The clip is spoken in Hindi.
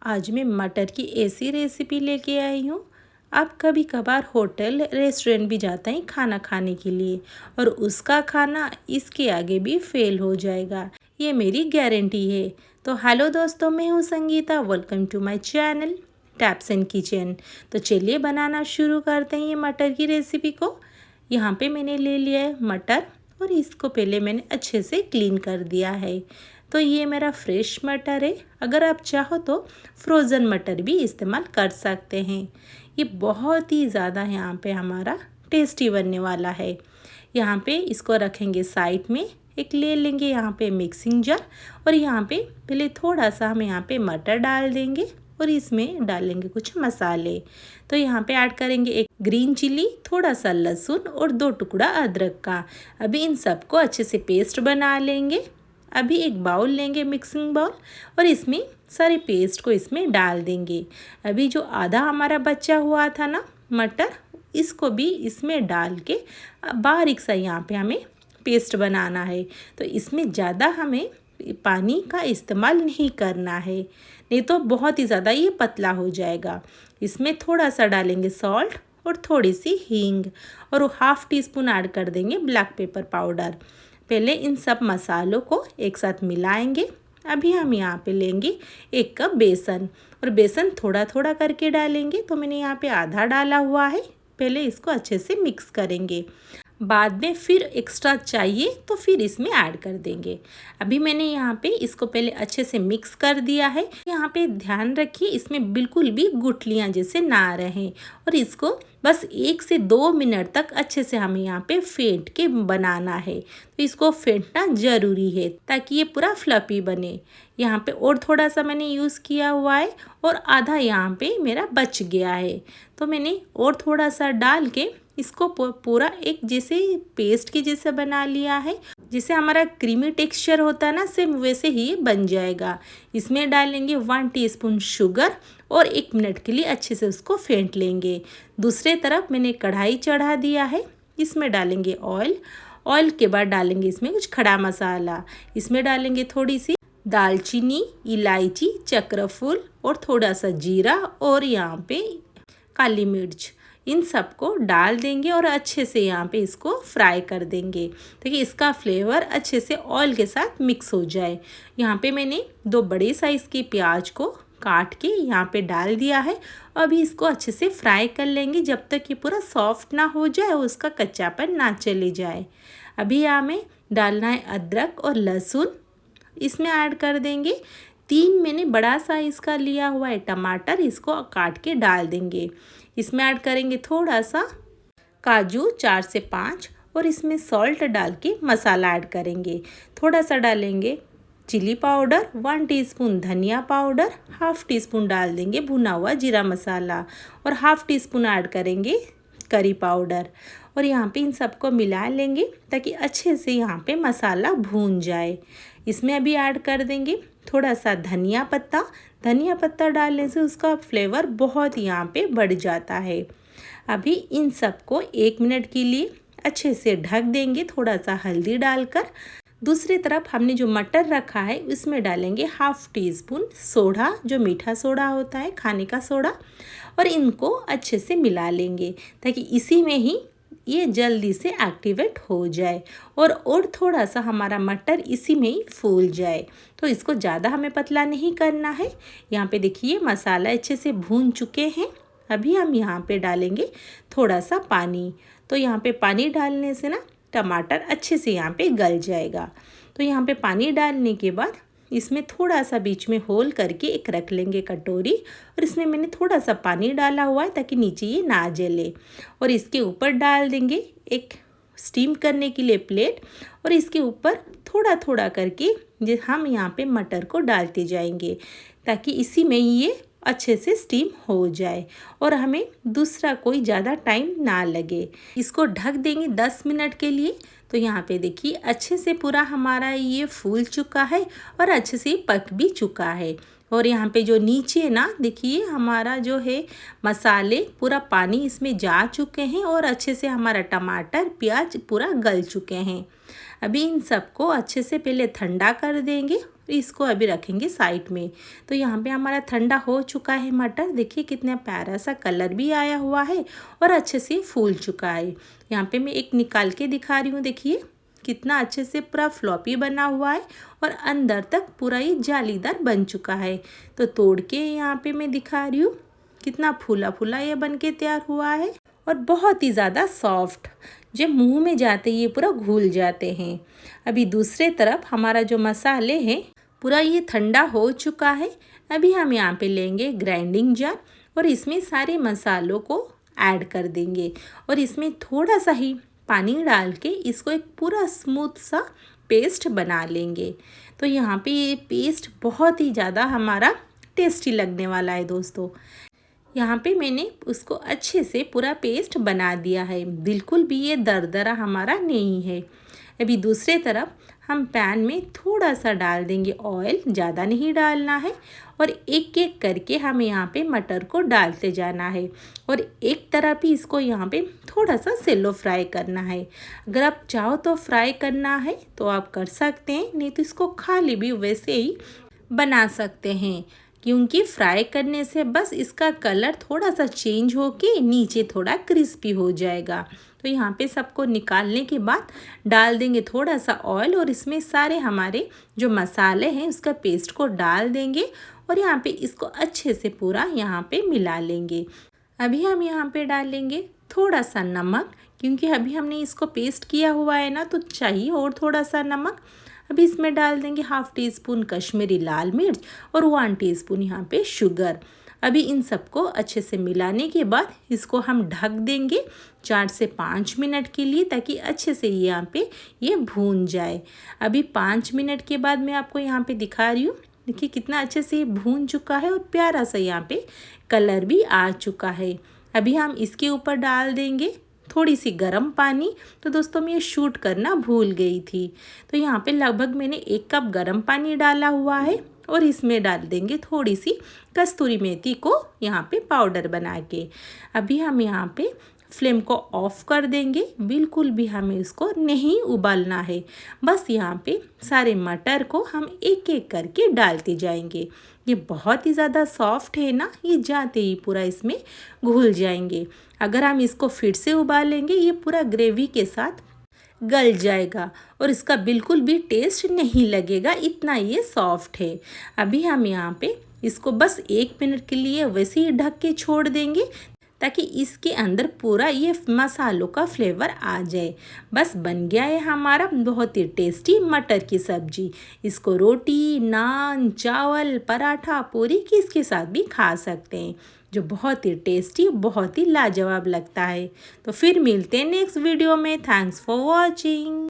आज मैं मटर की ऐसी रेसिपी लेके आई हूँ। आप कभी कभार होटल रेस्टोरेंट भी जाते हैं खाना खाने के लिए और उसका खाना इसके आगे भी फेल हो जाएगा, ये मेरी गारंटी है। तो हेलो दोस्तों, मैं हूँ Sangeeta. Welcome to my channel taps and kitchen. तो चलिए बनाना शुरू करते हैं ये मटर की रेसिपी को। यहाँ पे मैंने ले लिया है मटर और इसको पहले मैंने अच्छे से क्लीन कर दिया है। तो ये मेरा फ्रेश मटर है। अगर आप चाहो तो फ्रोज़न मटर भी इस्तेमाल कर सकते हैं। ये बहुत ही ज़्यादा यहाँ पे हमारा टेस्टी बनने वाला है। यहाँ पे इसको रखेंगे साइड में। एक ले लेंगे यहाँ पे मिक्सिंग जार और यहाँ पे पहले थोड़ा सा हम यहाँ पे मटर डाल देंगे और इसमें डालेंगे कुछ मसाले। तो यहाँ पे ऐड करेंगे एक ग्रीन चिली, थोड़ा सा लहसुन और 2 टुकड़ा अदरक का। अभी इन सबको अच्छे से पेस्ट बना लेंगे। अभी एक बाउल लेंगे, मिक्सिंग बाउल, और इसमें सारे पेस्ट को इसमें डाल देंगे। अभी जो आधा हमारा बचा हुआ था ना मटर, इसको भी इसमें डाल के बारीक सा यहाँ पे हमें पेस्ट बनाना है। तो इसमें ज़्यादा हमें पानी का इस्तेमाल नहीं करना है, नहीं तो बहुत ही ज़्यादा ये पतला हो जाएगा। इसमें थोड़ा सा डालेंगे सॉल्ट और थोड़ी सी हींग और 1/2 टीस्पून ऐड कर देंगे ब्लैक पेपर पाउडर। पहले इन सब मसालों को एक साथ मिलाएंगे। अभी हम यहाँ पे लेंगे 1 कप बेसन और बेसन थोड़ा थोड़ा करके डालेंगे। तो मैंने यहाँ पे आधा डाला हुआ है। पहले इसको अच्छे से मिक्स करेंगे, बाद में फिर एक्स्ट्रा चाहिए तो फिर इसमें ऐड कर देंगे। अभी मैंने यहाँ पे इसको पहले अच्छे से मिक्स कर दिया है। यहाँ पे ध्यान रखिए इसमें बिल्कुल भी गुठलियाँ जैसे ना रहें और इसको बस 1 से 2 मिनट तक अच्छे से हमें यहाँ पे फेंट के बनाना है। तो इसको फेंटना ज़रूरी है ताकि ये पूरा फ्लफी बने। यहाँ पे और थोड़ा सा मैंने यूज़ किया हुआ है और आधा यहाँ पे मेरा बच गया है। तो मैंने और थोड़ा सा डाल के इसको पूरा एक जैसे पेस्ट के जैसे बना लिया है। जैसे हमारा क्रीमी टेक्सचर होता है ना, सेम वैसे ही बन जाएगा। इसमें डालेंगे 1 टीस्पून शुगर और 1 मिनट के लिए अच्छे से उसको फेंट लेंगे। दूसरे तरफ मैंने कढ़ाई चढ़ा दिया है। इसमें डालेंगे ऑयल के बाद डालेंगे इसमें कुछ खड़ा मसाला। इसमें डालेंगे थोड़ी सी दालचीनी, इलायची, चक्रफूल और थोड़ा सा जीरा और यहाँ पे काली मिर्च। इन सबको डाल देंगे और अच्छे से यहाँ पे इसको फ्राई कर देंगे ताकि इसका फ्लेवर अच्छे से ऑयल के साथ मिक्स हो जाए। यहाँ पे मैंने 2 बड़े साइज़ के प्याज को काट के यहाँ पे डाल दिया है। अभी इसको अच्छे से फ्राई कर लेंगे जब तक ये पूरा सॉफ्ट ना हो जाए और उसका कच्चापन ना चले जाए। अभी यहाँ में डालना है अदरक और लहसुन। इसमें ऐड कर देंगे 3 मैंने बड़ा साइज़ का लिया हुआ है टमाटर, इसको काट के डाल देंगे। इसमें ऐड करेंगे थोड़ा सा काजू 4 से 5 और इसमें सॉल्ट डाल के मसाला ऐड करेंगे। थोड़ा सा डालेंगे चिली पाउडर, 1 टीस्पून धनिया पाउडर, 1/2 टीस्पून डाल देंगे भुना हुआ जीरा मसाला और 1/2 टीस्पून ऐड करेंगे करी पाउडर। और यहाँ पे इन सबको मिला लेंगे ताकि अच्छे से यहाँ पे मसाला भून जाए। इसमें अभी ऐड कर देंगे थोड़ा सा धनिया पत्ता डालने से उसका फ्लेवर बहुत यहाँ पे बढ़ जाता है। अभी इन सबको 1 मिनट के लिए अच्छे से ढक देंगे थोड़ा सा हल्दी डालकर। दूसरी तरफ हमने जो मटर रखा है उसमें डालेंगे 1/2 टीस्पून सोडा, जो मीठा सोडा होता है, खाने का सोडा, और इनको अच्छे से मिला लेंगे ताकि इसी में ही ये जल्दी से एक्टिवेट हो जाए और थोड़ा सा हमारा मटर इसी में ही फूल जाए। तो इसको ज़्यादा हमें पतला नहीं करना है। यहाँ पे देखिए मसाला अच्छे से भून चुके हैं। अभी हम यहाँ पे डालेंगे थोड़ा सा पानी। तो यहाँ पे पानी डालने से ना टमाटर अच्छे से यहाँ पे गल जाएगा। तो यहाँ पे पानी डालने के बाद इसमें थोड़ा सा बीच में होल करके एक रख लेंगे कटोरी और इसमें मैंने थोड़ा सा पानी डाला हुआ है ताकि नीचे ये ना जले। और इसके ऊपर डाल देंगे एक स्टीम करने के लिए प्लेट और इसके ऊपर थोड़ा थोड़ा करके हम यहाँ पे मटर को डालते जाएंगे ताकि इसी में ये अच्छे से स्टीम हो जाए और हमें दूसरा कोई ज़्यादा टाइम ना लगे। इसको ढक देंगे 10 मिनट के लिए। तो यहाँ पे देखिए अच्छे से पूरा हमारा ये फूल चुका है और अच्छे से पक भी चुका है। और यहाँ पे जो नीचे ना देखिए हमारा जो है मसाले पूरा पानी इसमें जा चुके हैं और अच्छे से हमारा टमाटर प्याज पूरा गल चुके हैं। अभी इन सबको अच्छे से पहले ठंडा कर देंगे इसको अभी रखेंगे साइड में। तो यहाँ पे हमारा ठंडा हो चुका है मटर। देखिए कितना प्यारा सा कलर भी आया हुआ है और अच्छे से फूल चुका है। यहाँ पे मैं एक निकाल के दिखा रही हूँ। देखिए कितना अच्छे से पूरा फ्लॉपी बना हुआ है और अंदर तक पूरा ये जालीदार बन चुका है। तो तोड़ के यहाँ पे मैं दिखा रही हूँ कितना फूला फूला ये बन के तैयार हुआ है और बहुत ही ज़्यादा सॉफ्ट। जब मुंह में जाते ये पूरा घुल जाते हैं। अभी दूसरे तरफ हमारा जो मसाले हैं पूरा ये ठंडा हो चुका है। अभी हम यहाँ पे लेंगे ग्राइंडिंग जार और इसमें सारे मसालों को ऐड कर देंगे और इसमें थोड़ा सा ही पानी डाल के इसको एक पूरा स्मूथ सा पेस्ट बना लेंगे। तो यहाँ पे ये पेस्ट बहुत ही ज़्यादा हमारा टेस्टी लगने वाला है दोस्तों। यहाँ पे मैंने उसको अच्छे से पूरा पेस्ट बना दिया है। बिल्कुल भी ये दरदरा हमारा नहीं है। अभी दूसरे तरफ हम पैन में थोड़ा सा डाल देंगे ऑयल, ज़्यादा नहीं डालना है और एक एक करके हमें यहाँ पे मटर को डालते जाना है और एक तरफ ही इसको यहाँ पे थोड़ा सा सेलो फ्राई करना है। अगर आप चाहो तो फ्राई करना है तो आप कर सकते हैं, नहीं तो इसको खाली भी वैसे ही बना सकते हैं, क्योंकि फ्राई करने से बस इसका कलर थोड़ा सा चेंज होके नीचे थोड़ा क्रिस्पी हो जाएगा। तो यहाँ पे सबको निकालने के बाद डाल देंगे थोड़ा सा ऑयल और इसमें सारे हमारे जो मसाले हैं उसका पेस्ट को डाल देंगे और यहाँ पे इसको अच्छे से पूरा यहाँ पे मिला लेंगे। अभी हम यहाँ पे डालेंगे थोड़ा सा नमक, क्योंकि अभी हमने इसको पेस्ट किया हुआ है ना, तो चाहिए और थोड़ा सा नमक। अभी इसमें डाल देंगे हाफ़ टी स्पून कश्मीरी लाल मिर्च और 1 टीस्पून यहाँ पे शुगर। अभी इन सबको अच्छे से मिलाने के बाद इसको हम ढक देंगे 4 से 5 मिनट के लिए, ताकि अच्छे से यहाँ पे ये भून जाए। अभी 5 मिनट के बाद मैं आपको यहाँ पे दिखा रही हूँ। देखिए कितना अच्छे से ये भून चुका है और प्यारा सा यहाँ पे कलर भी आ चुका है। अभी हम इसके ऊपर डाल देंगे थोड़ी सी गर्म पानी। तो दोस्तों मैं ये शूट करना भूल गई थी। तो यहाँ पे लगभग मैंने 1 कप गर्म पानी डाला हुआ है और इसमें डाल देंगे थोड़ी सी कस्तूरी मेथी को यहाँ पे पाउडर बना के। अभी हम यहाँ पे फ्लेम को ऑफ कर देंगे। बिल्कुल भी हमें इसको नहीं उबालना है, बस यहाँ पे सारे मटर को हम एक एक करके डालते जाएंगे। ये बहुत ही ज़्यादा सॉफ्ट है ना, ये जाते ही पूरा इसमें घुल जाएंगे। अगर हम इसको फिर से उबालेंगे ये पूरा ग्रेवी के साथ गल जाएगा और इसका बिल्कुल भी टेस्ट नहीं लगेगा, इतना ये सॉफ्ट है। अभी हम यहाँ पे इसको बस 1 मिनट के लिए वैसे ही ढक के छोड़ देंगे, ताकि इसके अंदर पूरा ये मसालों का फ्लेवर आ जाए। बस बन गया है हमारा बहुत ही टेस्टी मटर की सब्जी। इसको रोटी, नान, चावल, पराठा, पूरी किसके साथ भी खा सकते हैं, जो बहुत ही टेस्टी, बहुत ही लाजवाब लगता है। तो फिर मिलते हैं नेक्स्ट वीडियो में। Thanks for watching.